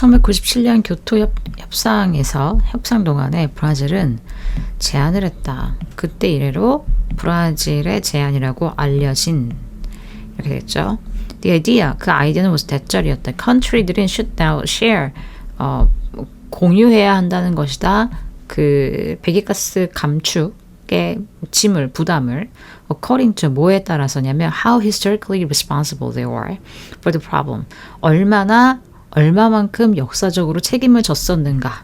1997년 교토 협상에서 협상 동안에 브라질은 제안을 했다. 그때 이래로 브라질의 제안이라고 알려진 이렇게 됐죠. The idea, 그 아이디어는 무슨 대절이었다. Country들은 should now share, 공유해야 한다는 것이다. 그 배기가스 감축의 짐을, 부담을 according to 뭐에 따라서냐면 how historically responsible they were for the problem. 얼마만큼 역사적으로 책임을 졌었는가.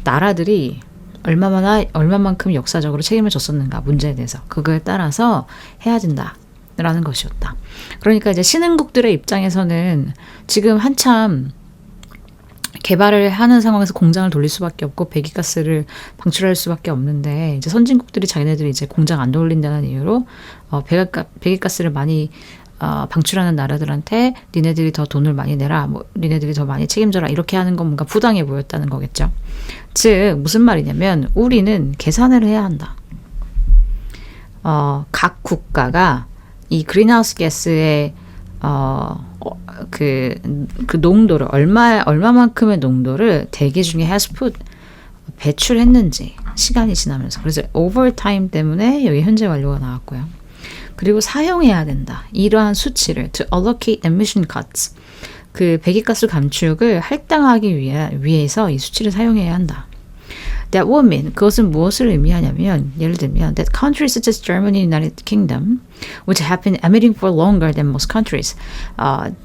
나라들이 얼마만큼 역사적으로 책임을 졌었는가 문제에 대해서 그거에 따라서 해야 된다라는 것이었다. 그러니까 이제 신흥국들의 입장에서는 지금 한참 개발을 하는 상황에서 공장을 돌릴 수밖에 없고 배기가스를 방출할 수밖에 없는데 이제 선진국들이 자기네들이 이제 공장 안 돌린다는 이유로 배기가스를 많이 방출하는 나라들한테 니네들이 더 돈을 많이 내라, 뭐 니네들이 더 많이 책임져라 이렇게 하는 건 뭔가 부당해 보였다는 거겠죠. 즉 무슨 말이냐면 우리는 계산을 해야 한다. 각 국가가 이 그린하우스 가스의 그 농도를 얼마만큼의 농도를 대기 중에 has put 배출했는지 시간이 지나면서 그래서 overtime 때문에 여기 현재 완료가 나왔고요. 그리고 사용해야 된다. 이러한 수치를 to allocate emission cuts 그 배기가스 감축을 할당하기 위해서 이 수치를 사용해야 한다. That would mean 그것은 무엇을 의미하냐면 예를 들면 that countries such as Germany, United Kingdom, which have been emitting for longer than most countries,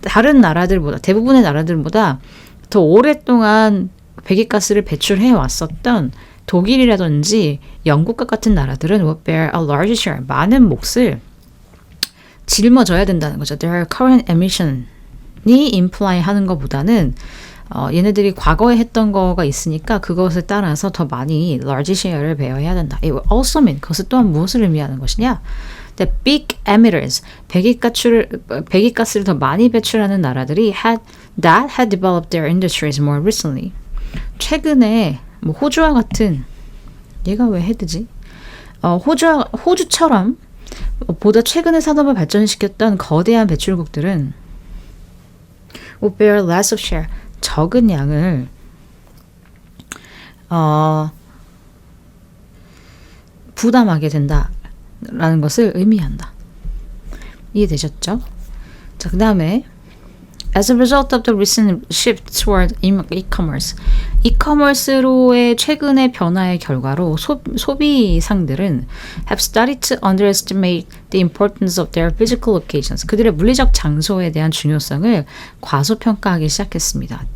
다른 나라들보다 대부분의 나라들보다 더 오랫동안 배기가스를 배출해 왔었던 독일이라든지 영국과 같은 나라들은 will bear a larger share, 많은 몫을 짊어져야 된다는 거죠. Their current emission이 imply 하는 것보다는 얘네들이 과거에 했던 거가 있으니까 그것에 따라서 더 많이 large share를 베어야 된다. It will also mean 그것은 또한 무엇을 의미하는 것이냐? The big emitters, 배기가스를 더 많이 배출하는 나라들이 had developed their industries more recently. 최근에 뭐 호주와 같은 얘가 왜 헤드지? 호주처럼 보다 최근에 산업을 발전시켰던 거대한 배출국들은 will bear less of share. 적은 양을 부담하게 된다라는 것을 의미한다. 이해되셨죠? 자, 그 다음에 As a result of the recent shift toward e-commerce, e-commerce로의 최근의 변화의 결과로 소비상들은 have started to underestimate the importance of their physical locations. 그들의 물리적 장소에 대한 중요성을 과소평가하기 시작했습니다.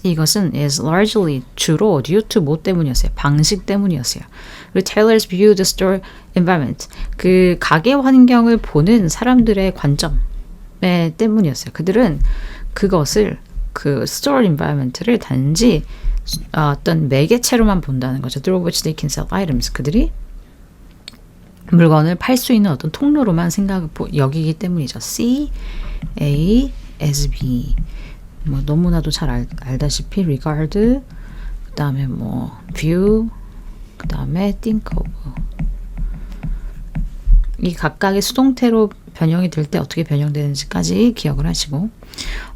이것은 is largely 주로 due to 뭐 때문이었어요? 방식 때문이었어요. Retailers view the store environment. 그 가게 환경을 보는 사람들의 관점 때문이었어요. 그들은 그것을 그 store environment를 단지 어떤 매개체로만 본다는 거죠. Through which they can sell items. 그들이 물건을 팔 수 있는 어떤 통로로만 여기기 때문이죠. C, A, S, B. 뭐 너무나도 잘 알다시피 regard, 그 다음에 뭐 view, 그 다음에 think of. 이 각각의 수동태로 변형이 될 때 어떻게 변형되는지까지 기억을 하시고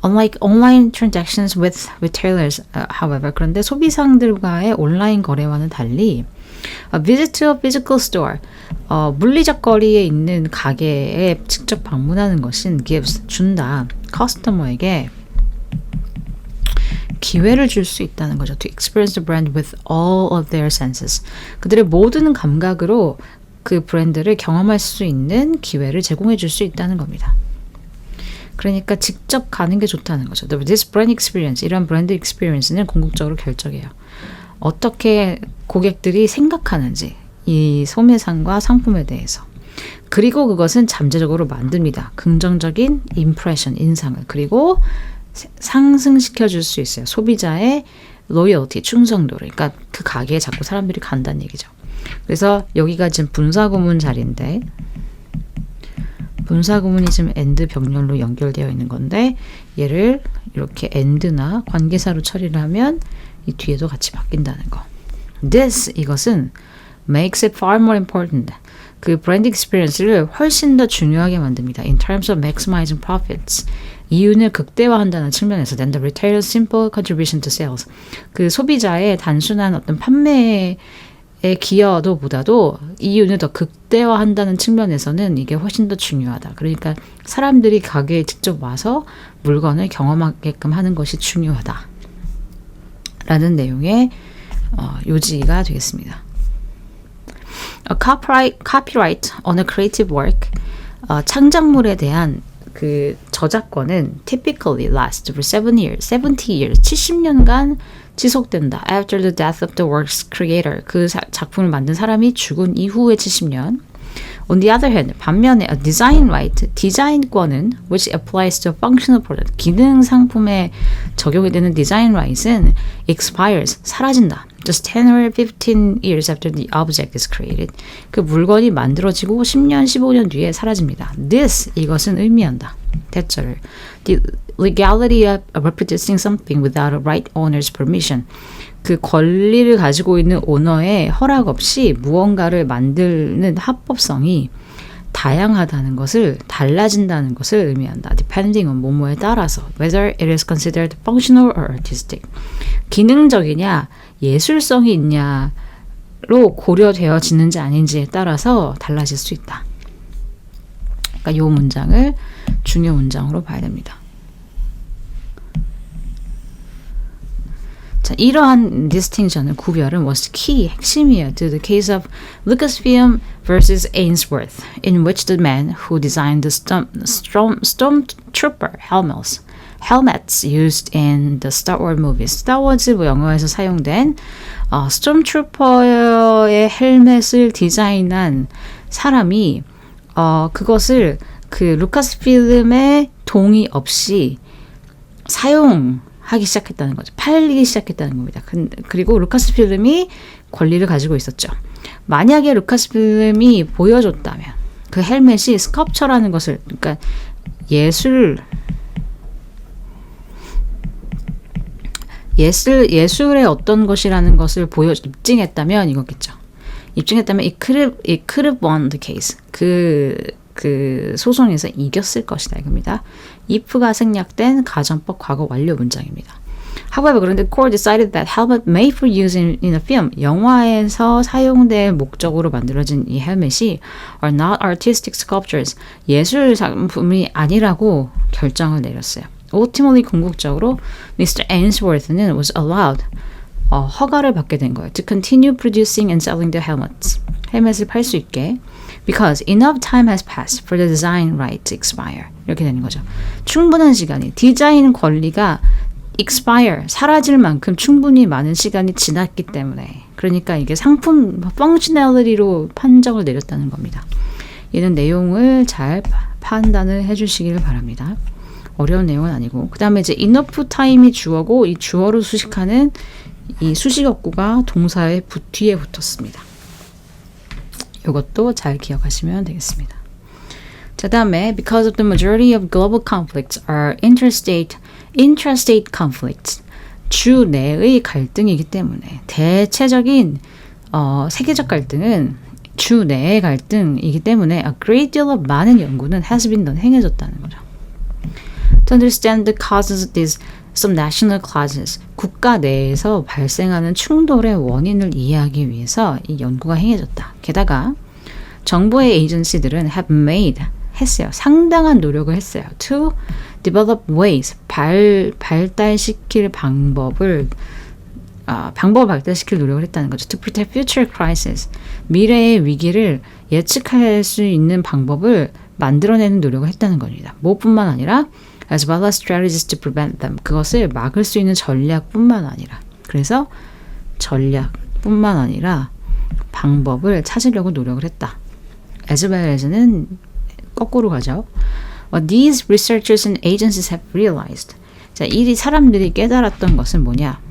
Unlike online transactions with retailers, however, 그런데 소비상들과의 온라인 거래와는 달리 a visit to a physical store, 물리적 거리에 있는 가게에 직접 방문하는 것은 gives, 준다, 커스터머에게 기회를 줄 수 있다는 거죠. To experience the brand with all of their senses. 그들의 모든 감각으로 그 브랜드를 경험할 수 있는 기회를 제공해 줄 수 있다는 겁니다. 그러니까 직접 가는 게 좋다는 거죠. This brand experience, 이런 브랜드 experience는 궁극적으로 결정해요. 어떻게 고객들이 생각하는지 이 소매상과 상품에 대해서. 그리고 그것은 잠재적으로 만듭니다. 긍정적인 impression, 인상을. 그리고 상승시켜 줄 수 있어요. 소비자의 loyalty, 충성도를. 그러니까 그 가게에 자꾸 사람들이 간다는 얘기죠. 그래서 여기가 지금 분사구문 자리인데 분사구문이 지금 and 병렬로 연결되어 있는 건데 얘를 이렇게 and나 관계사로 처리를 하면 이 뒤에도 같이 바뀐다는 거. This, 이것은 makes it far more important. 그 브랜드 익스피리언스를 훨씬 더 중요하게 만듭니다. In terms of maximizing profits. 이윤을 극대화한다는 측면에서 than the retailer's simple contribution to sales. 그 소비자의 단순한 어떤 판매에 기여도보다도 이윤을 더 극대화한다는 측면에서는 이게 훨씬 더 중요하다. 그러니까 사람들이 가게에 직접 와서 물건을 경험하게끔 하는 것이 중요하다. 라는 내용의 요지가 되겠습니다. A copyright on a creative work, 창작물에 대한 그 저작권은 typically lasts for 70 years, 70년간 지속된다. After the death of the work's creator, 그 작품을 만든 사람이 죽은 이후의 70년. On the other hand, 반면에 a design right, 디자인권은 which applies to a functional product, 기능 상품에 적용이 되는 design right은 expires, 사라진다. Just 10 or 15 years after the object is created. 그 물건이 만들어지고 10년, 15년 뒤에 사라집니다. This, 이것은 의미한다. 대절을. The legality of reproducing something without a right owner's permission. 그 권리를 가지고 있는 오너의 허락 없이 무언가를 만드는 합법성이 다양하다는 것을, 달라진다는 것을 의미한다. Depending on 뭐뭐에 따라서. Whether it is considered functional or artistic. 기능적이냐, 예술성이 있냐로 고려되어지는지 아닌지에 따라서 달라질 수 있다. 그러니까 이 문장을 중요 문장으로 봐야 됩니다. 자, 이러한 distinction은, 구별은 was key, 핵심이에요. To the case of Lucasfilm versus Ainsworth, in which the man who designed the stormtrooper helmets used in the Star Wars movies. 스타워즈 영화에서 사용된 스톰트루퍼의 헬멧을 디자인한 사람이 그것을 그 루카스필름의 동의 없이 사용하기 시작했다는 거죠. 팔리기 시작했다는 겁니다. 그리고 루카스필름이 권리를 가지고 있었죠. 만약에 루카스필름이 보여줬다면 그 헬멧이 스컬프처라는 것을, 그러니까 예술의 어떤 것이라는 것을 입증했다면 이거겠죠. 입증했다면 it could have won the case. 그 소송에서 이겼을 것이다 이겁니다. if가 생략된 가정법 과거 완료 문장입니다. However, 그런데 court decided that helmet made for use in a film, 영화에서 사용될 목적으로 만들어진 이 헬멧이 are not artistic sculptures, 예술 작품이 아니라고 결정을 내렸어요. ultimately 궁극적으로 Mr. Ainsworth는 was allowed, 허가를 받게 된 거예요. To continue producing and selling the helmets, 헬멧을 팔 수 있게. Because enough time has passed for the design right to expire. 이렇게 되는 거죠. 충분한 시간이, 디자인 권리가 expire, 사라질 만큼 충분히 많은 시간이 지났기 때문에, 그러니까 이게 상품 functionality로 판정을 내렸다는 겁니다. 얘는 내용을 잘 판단을 해주시길 바랍니다. 어려운 내용은 아니고. 그 다음에 이제 enough time이 주어고, 이 주어로 수식하는 이 수식어구가 동사의 뒤에 붙었습니다. 이것도 잘 기억하시면 되겠습니다. 자, 다음에 because of the majority of global conflicts are intrastate conflicts, 주 내의 갈등이기 때문에, 대체적인 세계적 갈등은 주 내의 갈등이기 때문에 a great deal of 많은 연구는 has been done, 행해졌다는 거죠. To understand the causes of these some national clauses, 국가 내에서 발생하는 충돌의 원인을 이해하기 위해서 이 연구가 행해졌다. 게다가 정부의 에이전시들은 have made, 했어요. 상당한 노력을 했어요. To develop ways, 발달시킬 방법을 발달시킬 노력을 했다는 거죠. To protect future crises, 미래의 위기를 예측할 수 있는 방법을 만들어내는 노력을 했다는 겁니다. 뭐뿐만 아니라 as well as strategies to prevent them, 그것을 막을 수 있는 전략뿐만 아니라, 그래서 전략뿐만 아니라 방법을 찾으려고 노력을 했다. as well as는 거꾸로 가죠. What these researchers and agencies have realized, 자, 이 사람들이 깨달았던 것은 뭐냐?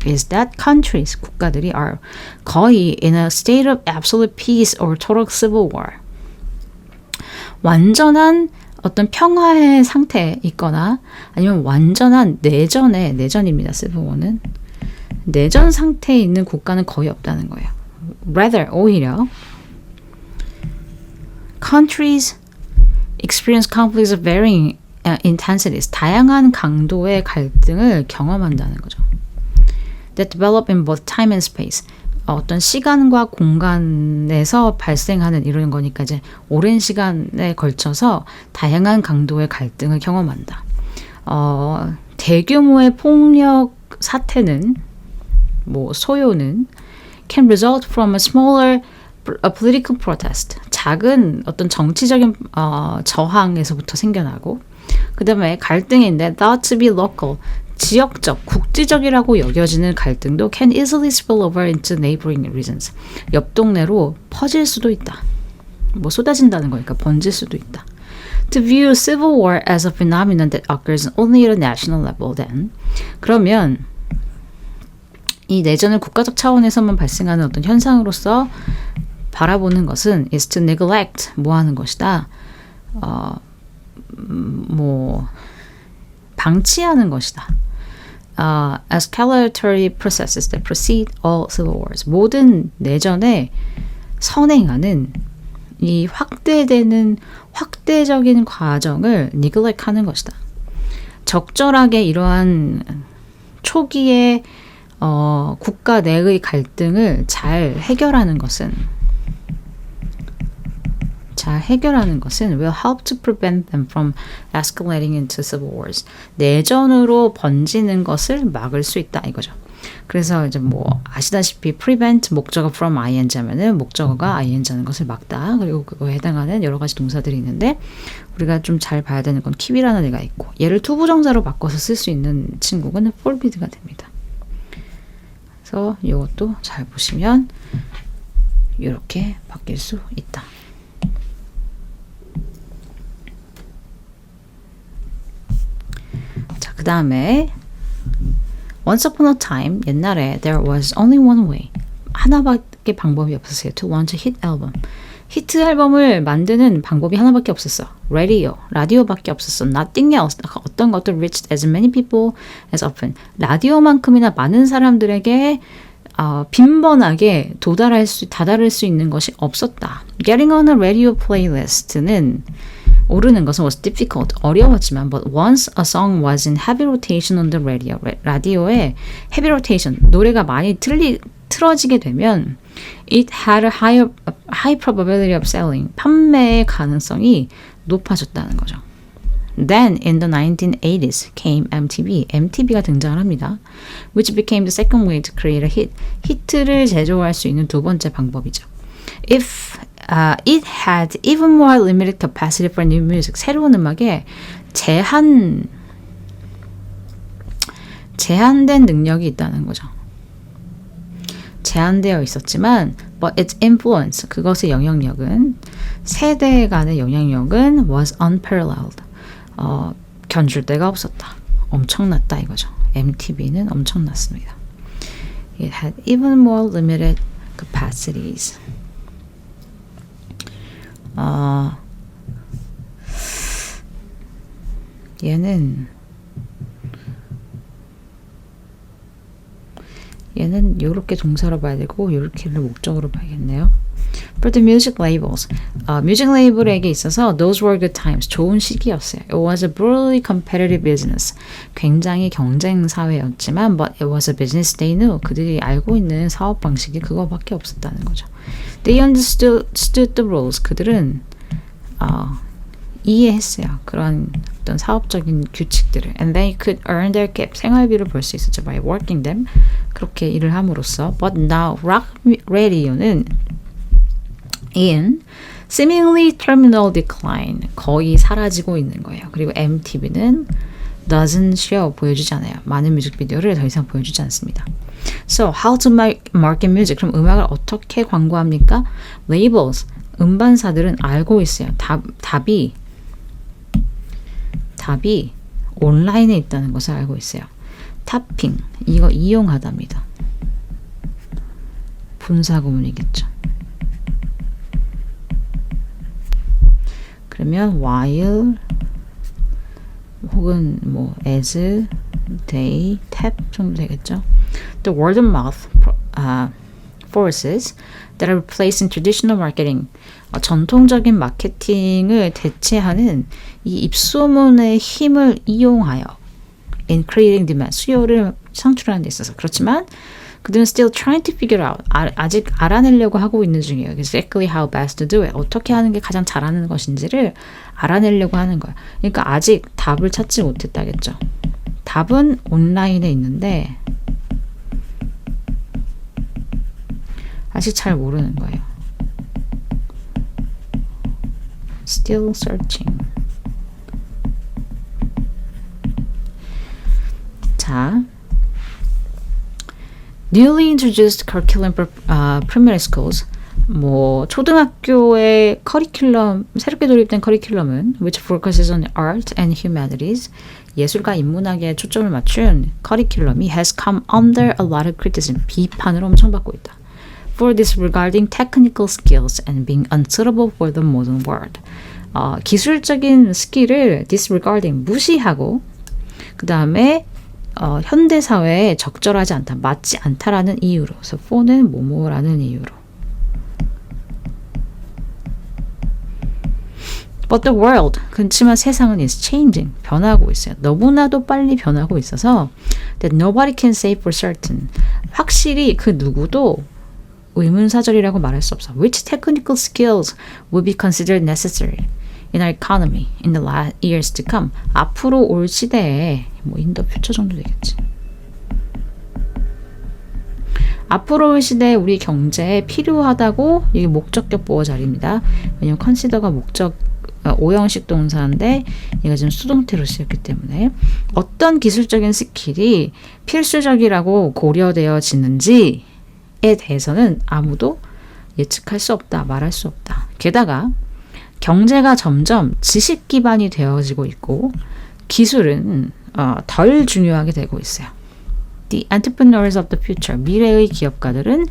is that countries, 국가들이 are 거의 in a state of absolute peace or total civil war, 완전한 어떤 평화의 상태에 있거나 아니면 완전한 내전입니다. civil war는 내전 상태에 있는 국가는 거의 없다는 거예요. Rather, 오히려 countries experience conflicts of varying intensities, 다양한 강도의 갈등을 경험한다는 거죠. That develop in both time and space. 어떤 시간과 공간에서 발생하는 이런 거니까 이제 오랜 시간에 걸쳐서 다양한 강도의 갈등을 경험한다. 대규모의 폭력 사태는 소요는 can result from a smaller political protest. 작은 어떤 정치적인 저항에서부터 생겨나고 그 다음에 갈등인데 thought to be local. 지역적, 국지적이라고 여겨지는 갈등도 can easily spill over into neighboring regions. 옆 동네로 퍼질 수도 있다. 쏟아진다는 거니까 번질 수도 있다. To view civil war as a phenomenon that occurs only at a national level then. 그러면 이 내전을 국가적 차원에서만 발생하는 어떤 현상으로서 바라보는 것은 is to neglect 하는 것이다. 방치하는 것이다. Escalatory processes that precede all civil wars. 모든 내전에 선행하는 이 확대적인 과정을 neglect하는 것이다. 적절하게 이러한 초기의 국가 내의 갈등을 잘 해결하는 것은 will help to prevent them from escalating into civil wars. 내전으로 번지는 것을 막을 수 있다 이거죠. 그래서 이제 아시다시피 prevent 목적어 from ing 하면은 목적어가 ing 하는 것을 막다. 그리고 그거에 해당하는 여러 가지 동사들이 있는데 우리가 좀 잘 봐야 되는 건 keep이라는 애가 있고 얘를 투부정사로 바꿔서 쓸 수 있는 친구는 forbid가 됩니다. 그래서 이것도 잘 보시면 이렇게 바뀔 수 있다. 그 다음에 Once upon a time, 옛날에 there was only one way. 하나밖에 방법이 없었어요. To launch a hit album. 히트 앨범을 만드는 방법이 하나밖에 없었어. 라디오밖에 없었어. Nothing else. 어떤 것도 reached as many people as often. 라디오만큼이나 많은 사람들에게 빈번하게 다다를 수 있는 것이 없었다. Getting on a radio playlist는 오르는 것은 was difficult, 어려웠지만 but once a song was in heavy rotation on the radio, 라디오에 heavy rotation, 노래가 많이 틀어지게 되면 it had a high probability of selling, 판매의 가능성이 높아졌다는 거죠. Then in the 1980s came MTV, MTV가 등장을 합니다. Which became the second way to create a hit, 히트를 제조할 수 있는 두 번째 방법이죠. If it had even more limited capacity for new music. 새로운 음악에 제한된 능력이 있다는 거죠. 제한되어 있었지만 but its influence, 그것의 영향력은 세대 간의 영향력은 was unparalleled. 견줄 데가 없었다. 엄청났다 이거죠. MTV는 엄청났습니다. It had even more limited capacities. 얘는 요렇게 동사로 봐야 되고 요렇게를 목적으로 봐야겠네요. For the music labels, 뮤직 레이블에게 있어서 those were good times, 좋은 시기였어요. It was a brutally competitive business. 굉장히 경쟁 사회였지만 but it was a business they knew. 그들이 알고 있는 사업 방식이 그거밖에 없었다는 거죠. They understood the rules. 그들은 이해했어요. 그런 어떤 사업적인 규칙들을. And they could earn their keep. 생활비를 벌 수 있었죠. By working them. 그렇게 일을 함으로써. But now rock radio는 in seemingly terminal decline. 거의 사라지고 있는 거예요. 그리고 MTV는 doesn't show. 보여주지 않아요. 많은 뮤직비디오를 더 이상 보여주지 않습니다. So how to market music? 그럼 음악을 어떻게 광고합니까? Labels. 음반사들은 알고 있어요. 답이 온라인에 있다는 것을 알고 있어요. 타핑, 이거 이용하답니다. 분사구문이겠죠. 그러면 while 혹은 as, they, tap 정도 되겠죠. The word of mouth forces that are replacing traditional marketing. 전통적인 마케팅을 대체하는 이 입소문의 힘을 이용하여 in creating demand, 수요를 창출하는 데 있어서. 그렇지만 그들은 still trying to figure out, 아직 알아내려고 하고 있는 중이에요. Exactly how best to do it. 어떻게 하는 게 가장 잘하는 것인지를 알아내려고 하는 거예요. 그러니까 아직 답을 찾지 못했다겠죠. 답은 온라인에 있는데 아직 잘 모르는 거예요. Still searching. 자, newly introduced curriculum for primary schools. 뭐 초등학교의 커리큘럼, 새롭게 도입된 커리큘럼은 which focuses on art and humanities, 예술과 인문학에 초점을 맞춘 커리큘럼이 has come under a lot of criticism, 비판을 엄청 받고 있다. For disregarding technical skills and being unsuitable for the modern world. 기술적인 스킬을 disregarding, 무시하고 그 다음에 현대 사회에 적절하지 않다, 맞지 않다라는 이유로. 그래서 for는 뭐뭐라는 이유로. But the world, 그렇지만 세상은 is changing, 변하고 있어요. 너무나도 빨리 변하고 있어서 that nobody can say for certain. 확실히 그 누구도 의문사절이라고 말할 수 없어. Which technical skills will be considered necessary in our economy in the years to come. 앞으로 올 시대에 뭐 in the future 정도 되겠지. 앞으로 올 시대에 우리 경제에 필요하다고, 이게 목적격 보어 자리입니다. 왜냐면 consider가 목적 오형식 동사인데 얘가 지금 수동태로 쓰였기 때문에 어떤 기술적인 스킬이 필수적이라고 고려되어지는지에 대해서는 아무도 예측할 수 없다, 말할 수 없다. 게다가 경제가 점점 지식 기반이 되어지고 있고 기술은 덜 중요하게 되고 있어요. The entrepreneurs of the future, 미래의 기업가들은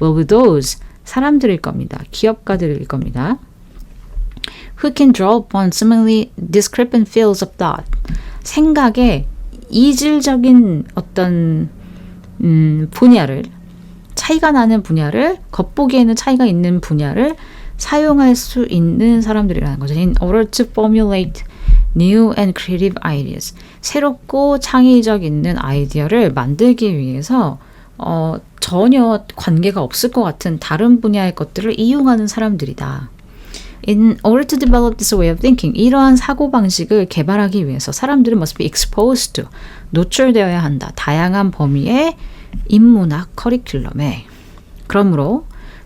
will be those, 사람들일 겁니다. 기업가들일 겁니다. Who can draw upon seemingly discrepant fields of thought. 생각의 이질적인 어떤 분야를, 차이가 나는 분야를, 겉보기에는 차이가 있는 분야를 사용할 수 있는 사람들이라는 거죠. In order to formulate new and creative ideas. 새롭고 창의적 있는 아이디어를 만들기 위해서 전혀 관계가 없을 것 같은 다른 분야의 것들을 이용하는 사람들이다. In order to develop this way of thinking, 이러한 사고방식을 개발하기 위해서 사람들은 must be exposed to, 노출되어야 한다. 다양한 범위의 인문학 커리큘럼에. 그러므로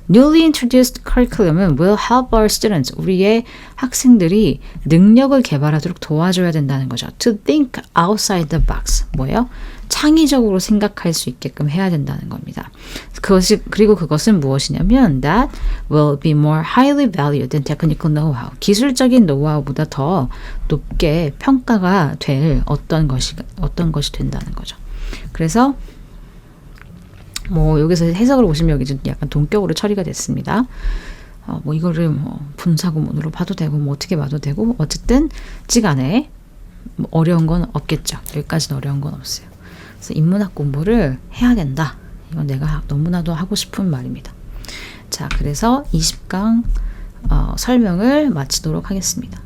newly introduced curriculum은 will help our students, 우리의 학생들이 능력을 개발하도록 도와줘야 된다는 거죠. To think outside the box. 뭐예요? 창의적으로 생각할 수 있게끔 해야 된다는 겁니다. 그리고 그것은 무엇이냐면 that will be more highly valued than technical know-how. 기술적인 노하우보다 더 높게 평가가 될 어떤 것이 된다는 거죠. 그래서 뭐 여기서 해석을 보시면 여기 좀 약간 동격으로 처리가 됐습니다. 뭐 이거를 뭐 분사구문으로 봐도 되고 뭐 어떻게 봐도 되고 어쨌든 지간에 뭐 어려운 건 없겠죠. 여기까지는 어려운 건 없어요. 그래서 인문학 공부를 해야 된다. 이건 내가 너무나도 하고 싶은 말입니다. 자, 그래서 20강 설명을 마치도록 하겠습니다.